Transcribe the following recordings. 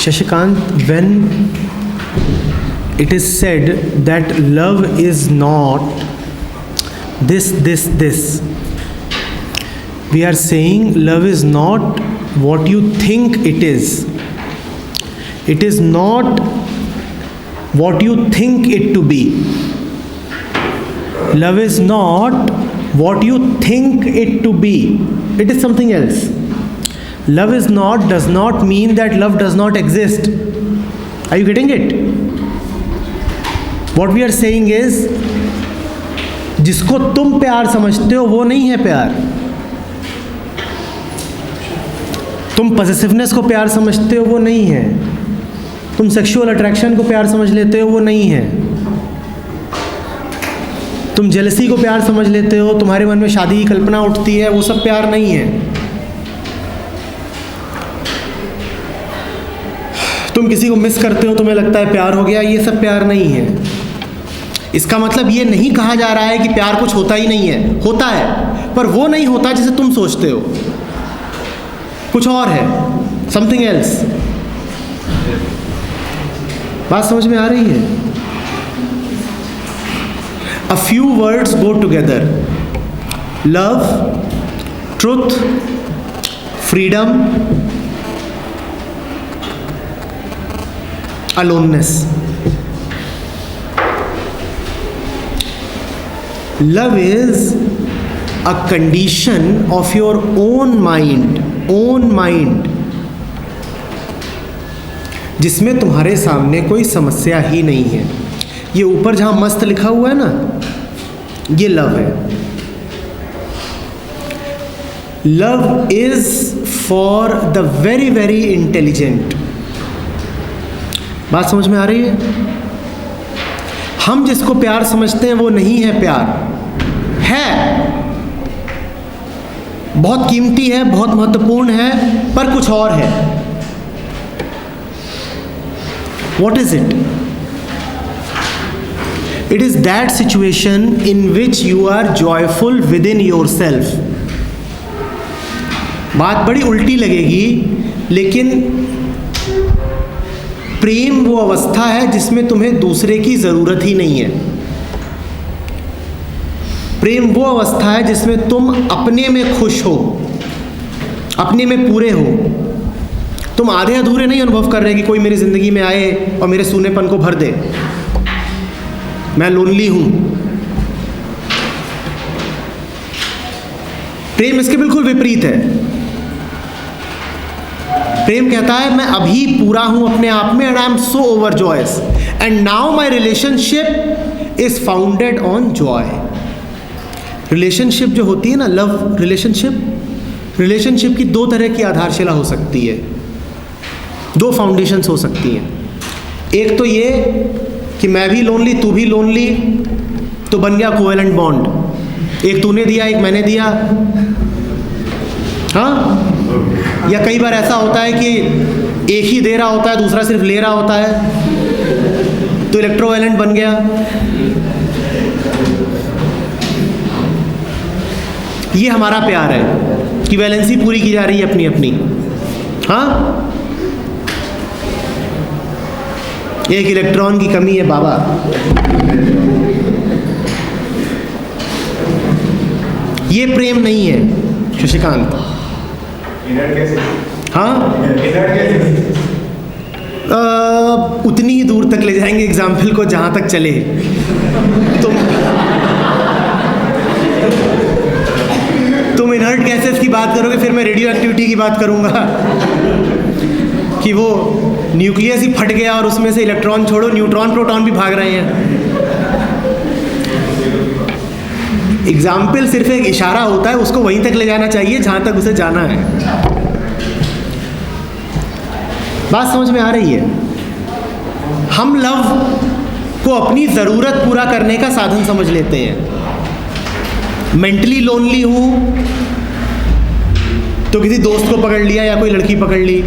Shashikant, when it is said that love is not this, we are saying love is not what you think it is. It is not what you think it to be. Love is not what you think it to be. It is something else. Love is not does not mean that love does not exist. Are you getting it? What we are saying is, जिसको तुम प्यार समझते हो वो नहीं है प्यार. तुम पॉसेसिवनेस को प्यार समझते हो वो नहीं है. तुम सेक्सुअल अट्रैक्शन को प्यार समझ लेते हो वो नहीं है. तुम जेलसी को प्यार समझ लेते हो, तुम्हारे मन में शादी की कल्पना उठती है, वो सब प्यार नहीं है. तुम किसी को मिस करते हो, तुम्हें लगता है प्यार हो गया, ये सब प्यार नहीं है. इसका मतलब ये नहीं कहा जा रहा है कि प्यार कुछ होता ही नहीं है. होता है, पर वो नहीं होता जैसे तुम सोचते हो. कुछ और है, समथिंग एल्स. बात समझ में आ रही है? A few words go together. Love, truth, freedom, aloneness. Love is a condition of your own mind, जिसमें तुम्हारे सामने कोई समस्या ही नहीं है. ये ऊपर जहाँ मस्त लिखा हुआ है ना, ये लव है. Love is for the very very intelligent. बात समझ में आ रही है? हम जिसको प्यार समझते हैं वो नहीं है प्यार. है, बहुत कीमती है, बहुत महत्वपूर्ण है, पर कुछ और है. What is it? It is that situation in which you are joyful within yourself. बात बड़ी उल्टी लगेगी, लेकिन प्रेम वो अवस्था है जिसमें तुम्हें दूसरे की ज़रूरत ही नहीं है. प्रेम वो अवस्था है जिसमें तुम अपने में खुश हो, अपने में पूरे हो. तुम आधे अधूरे नहीं अनुभव कर रहे कि कोई मेरी ज़िंदगी में आए और मेरे सूनेपन को भर दे. मैं लोनली हूँ. प्रेम इसके बिल्कुल विपरीत है. प्रेम कहता है मैं अभी पूरा हूँ अपने आप में, and I am so overjoyous, and now my relationship is founded on joy. Relationship जो होती है ना, लव रिलेशनशिप की दो तरह की आधारशिला हो सकती है, दो फाउंडेशंस हो सकती हैं. एक तो ये कि मैं भी लोनली, तू भी लोनली, तो बन गया कोवेलेंट बॉन्ड. एक तूने दिया, एक मैंने दिया. हाँ, या कई बार ऐसा होता है कि एक ही दे रहा होता है, दूसरा सिर्फ ले रहा होता है, तो इलेक्ट्रोवेलेंट बन गया. ये हमारा प्यार है कि वैलेंसी पूरी की जा रही है अपनी अपनी. हाँ, एक इलेक्ट्रॉन की कमी है बाबा. ये प्रेम नहीं है शशिकांत. हाँ, उतनी ही दूर तक ले जाएंगे एग्जाम्पल को जहाँ तक चले. तुम इनर्ट गैसेस की बात करोगे, फिर मैं रेडियो एक्टिविटी की बात करूँगा कि वो न्यूक्लियस ही फट गया और उसमें से इलेक्ट्रॉन छोड़ो, न्यूट्रॉन प्रोटॉन भी भाग रहे हैं. एग्जाम्पल सिर्फ एक इशारा होता है, उसको वहीं तक ले जाना चाहिए जहाँ तक उसे जाना है. बात समझ में आ रही है? हम लव को अपनी ज़रूरत पूरा करने का साधन समझ लेते हैं. मेंटली लोनली हूँ तो किसी दोस्त को पकड़ लिया या कोई लड़की पकड़ ली.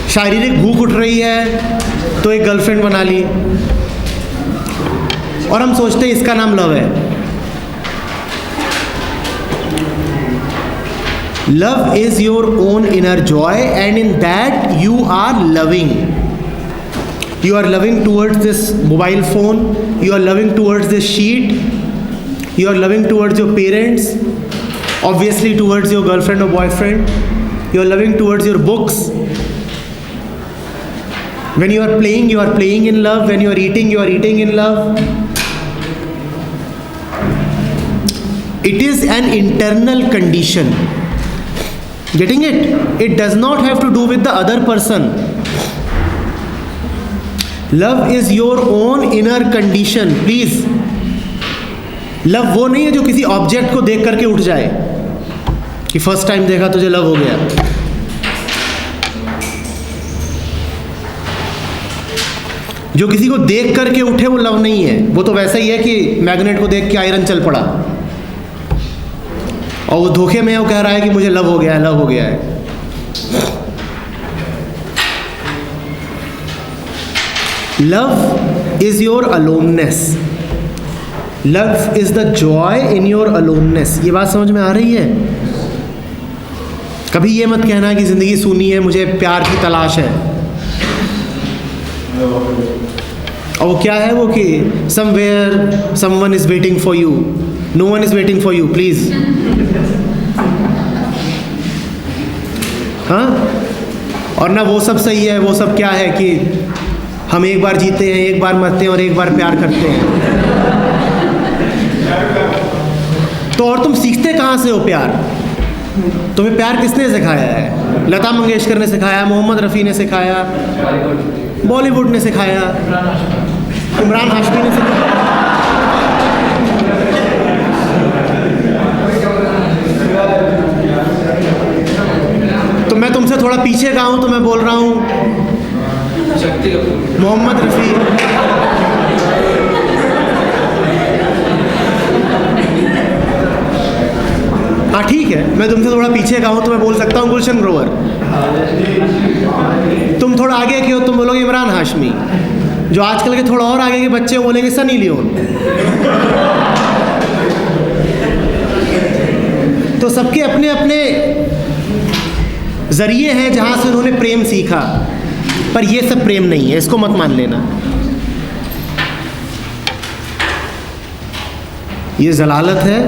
शारीरिक भूख उठ रही है तो एक गर्लफ्रेंड बना ली, और हम सोचते हैं इसका नाम लव है. Love is your own inner joy, and in that you are loving. You are loving towards this mobile phone, you are loving towards this sheet, you are loving towards your parents, obviously towards your girlfriend or boyfriend, you are loving towards your books. When you are playing in love. When you are eating in love. It is an internal condition. Getting it? It does not have to do with the other person. Love is your own inner condition. Please. Love वो नहीं है जो किसी object को देख करके उठ जाए कि फर्स्ट टाइम देखा तुझे लव हो गया. जो किसी को देख करके उठे वो लव नहीं है. वो तो वैसा ही है कि मैग्नेट को देख के आयरन चल पड़ा और वो धोखे में वो कह रहा है कि मुझे लव हो गया है, लव हो गया है. Love is your aloneness. Love is the joy in your aloneness. ये बात समझ में आ रही है? कभी ये मत कहना कि जिंदगी सूनी है, मुझे प्यार की तलाश है. और वो क्या है वो कि somewhere someone is waiting for you. No one is waiting for you. Please. हाँ. और ना वो सब सही है. वो सब क्या है कि हम एक बार जीते हैं, एक बार मरते हैं और एक बार प्यार करते हैं. तो और तुम सीखते कहाँ से हो प्यार? तुम्हें प्यार किसने सिखाया है? लता मंगेशकर ने सिखाया, मोहम्मद रफ़ी ने सिखाया, बॉलीवुड ने सिखाया, इमरान हाशमी ने सिखाया. तो मैं तुमसे थोड़ा पीछे का हूँ तो मैं बोल रहा हूँ मोहम्मद रफ़ी. हाँ ठीक है, मैं तुमसे थोड़ा पीछे का हूँ तो मैं बोल सकता हूँ गुलशन ग्रोवर. तुम थोड़ा आगे के हो, तुम बोलोगे इमरान हाशमी. जो आजकल के थोड़ा और आगे के बच्चे बोलेंगे सनी लियोन. तो सबके अपने अपने जरिए हैं जहाँ से उन्होंने प्रेम सीखा. पर ये सब प्रेम नहीं है, इसको मत मान लेना. ये जलालत है.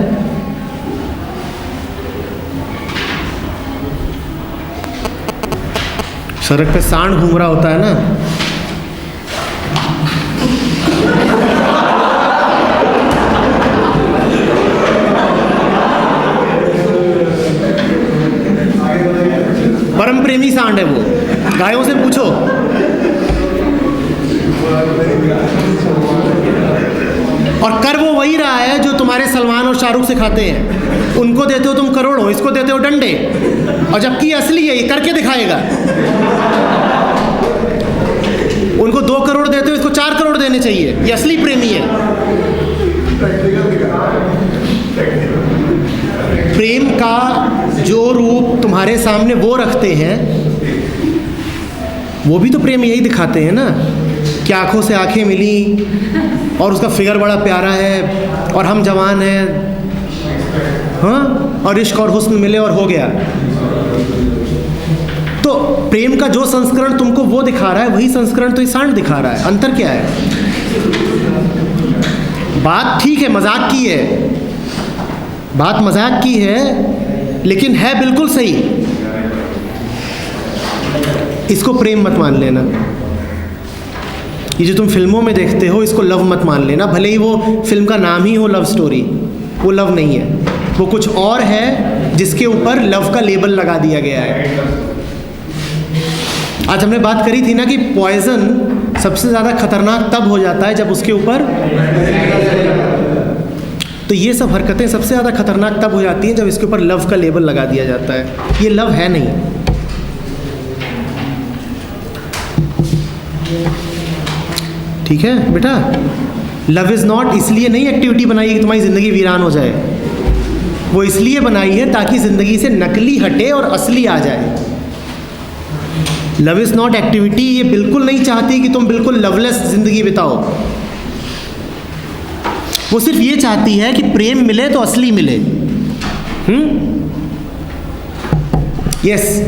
सड़क पे सांड घूम रहा होता है ना, परम प्रेमी सांड है वो. गायों से पूछो. और कर वो वही रहा है जो तुम्हारे सलमान और शाहरुख से खाते हैं. उनको देते हो तुम करोड़ों, इसको देते हो डंडे. और जबकि ये असली है, ये करके दिखाएगा. उनको 2 करोड़ देते हो, इसको 4 करोड़ देने चाहिए. ये असली प्रेमी है. प्रेम का जो रूप तुम्हारे सामने वो रखते हैं, वो भी तो प्रेम यही दिखाते हैं ना कि आंखों से आंखें मिली और उसका फिगर बड़ा प्यारा है और हम जवान हैं, हाँ, और इश्क और हुस्न मिले और हो गया. तो प्रेम का जो संस्करण तुमको वो दिखा रहा है, वही संस्करण तो ये सांड दिखा रहा है. अंतर क्या है? बात ठीक है, मजाक की है, बात मजाक की है, लेकिन है बिल्कुल सही. इसको प्रेम मत मान लेना. ये जो तुम फिल्मों में देखते हो, इसको लव मत मान लेना. भले ही वो फिल्म का नाम ही हो लव स्टोरी, वो लव नहीं है. वो कुछ और है जिसके ऊपर लव का लेबल लगा दिया गया है. आज हमने बात करी थी ना कि पॉइजन सबसे ज़्यादा खतरनाक तब हो जाता है जब उसके ऊपर, तो ये सब हरकतें सबसे ज़्यादा खतरनाक तब हो जाती हैं जब इसके ऊपर लव का लेबल लगा दिया जाता है. ये लव है नहीं. ठीक है बेटा? लव इज़ नॉट इसलिए नहीं एक्टिविटी बनाई है कि तुम्हारी ज़िंदगी वीरान हो जाए. वो इसलिए बनाई है ताकि ज़िंदगी से नकली हटे और असली आ जाए. Love is not activity. ये बिल्कुल नहीं चाहती कि तुम बिल्कुल लवलेस ज़िंदगी बिताओ. वो सिर्फ ये चाहती है कि प्रेम मिले तो असली मिले. Yes,